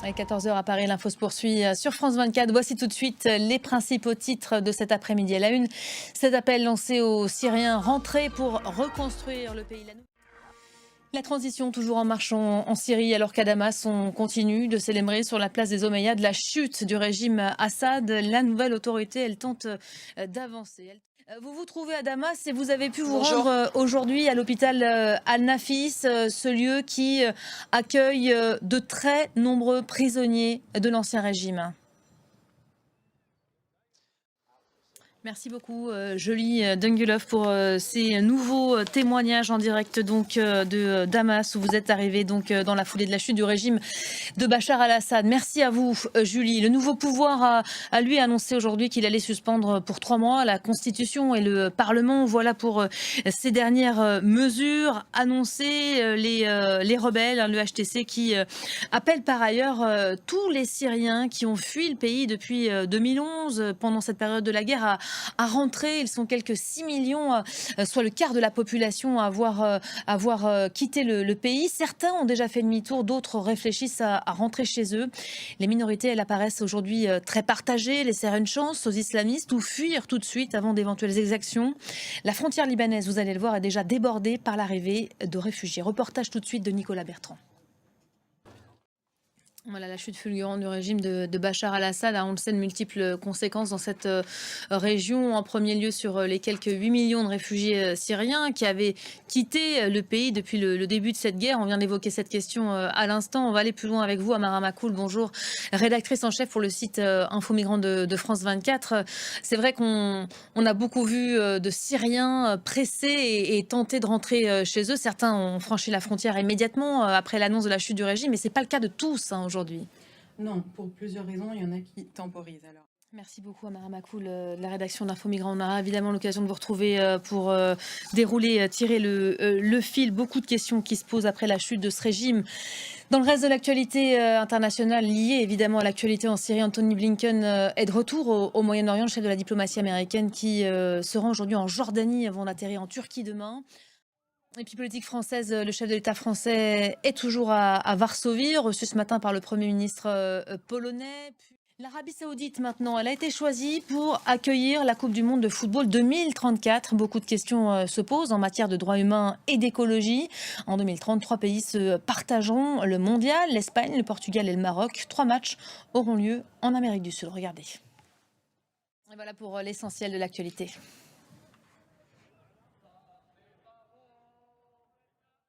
À 14 h à Paris, l'info se poursuit sur France 24. Voici tout de suite les principaux titres de cet après-midi à la une. Cet appel lancé aux Syriens rentrés pour reconstruire le pays. La transition toujours en marche en Syrie, alors qu'à Damas, on continue de célébrer sur la place des Omeyyades la chute du régime Assad. La nouvelle autorité, elle tente d'avancer. Vous vous trouvez à Damas et vous avez pu vous Bonjour. rendre aujourd'hui à l'hôpital Al-Nafis, ce lieu qui accueille de très nombreux prisonniers de l'ancien régime. Merci beaucoup, Jolie Dungulov, pour ces nouveaux témoignages en direct de Damas, où vous êtes arrivé dans la foulée de la chute du régime de Bachar al-Assad. Merci à vous, Julie. Le nouveau pouvoir a lui annoncé aujourd'hui qu'il allait suspendre pour 3 mois la Constitution et le Parlement. Voilà pour ces dernières mesures annoncées. Les rebelles, le HTC, qui appellent par ailleurs tous les Syriens qui ont fui le pays depuis 2011, pendant cette période de la guerre, à rentrer. Ils sont quelques 6 millions, soit le quart de la population, à avoir quitté le pays. Certains ont déjà fait demi-tour, d'autres réfléchissent à rentrer chez eux. Les minorités, elles apparaissent aujourd'hui très partagées. Laisser une chance aux islamistes ou fuir tout de suite avant d'éventuelles exactions. La frontière libanaise, vous allez le voir, est déjà débordée par l'arrivée de réfugiés. Reportage tout de suite de Nicolas Bertrand. Voilà, la chute fulgurante du régime de Bachar al-Assad a, on le sait, de multiples conséquences dans cette région. En premier lieu, sur les quelques 8 millions de réfugiés syriens qui avaient quitté le pays depuis le début de cette guerre. On vient d'évoquer cette question à l'instant. On va aller plus loin avec vous, Amara Makoul. Bonjour, rédactrice en chef pour le site Info Migrants de France 24. C'est vrai qu'on a beaucoup vu de Syriens pressés et tentés de rentrer chez eux. Certains ont franchi la frontière immédiatement après l'annonce de la chute du régime, mais ce n'est pas le cas de tous aujourd'hui. Non, pour plusieurs raisons, il y en a qui temporisent alors. Merci beaucoup, Amara Makoul, de la rédaction d'Info Migrants. On aura évidemment l'occasion de vous retrouver pour dérouler, tirer le fil. Beaucoup de questions qui se posent après la chute de ce régime. Dans le reste de l'actualité internationale liée évidemment à l'actualité en Syrie, Antony Blinken est de retour au Moyen-Orient, le chef de la diplomatie américaine qui se rend aujourd'hui en Jordanie avant d'atterrir en Turquie demain. Et puis politique française, le chef de l'État français est toujours à Varsovie, reçu ce matin par le Premier ministre polonais. L'Arabie Saoudite maintenant, elle a été choisie pour accueillir la Coupe du Monde de football 2034. Beaucoup de questions se posent en matière de droits humains et d'écologie. En 2030, 3 pays se partageront le mondial, l'Espagne, le Portugal et le Maroc. 3 matchs auront lieu en Amérique du Sud. Regardez. Et voilà pour l'essentiel de l'actualité.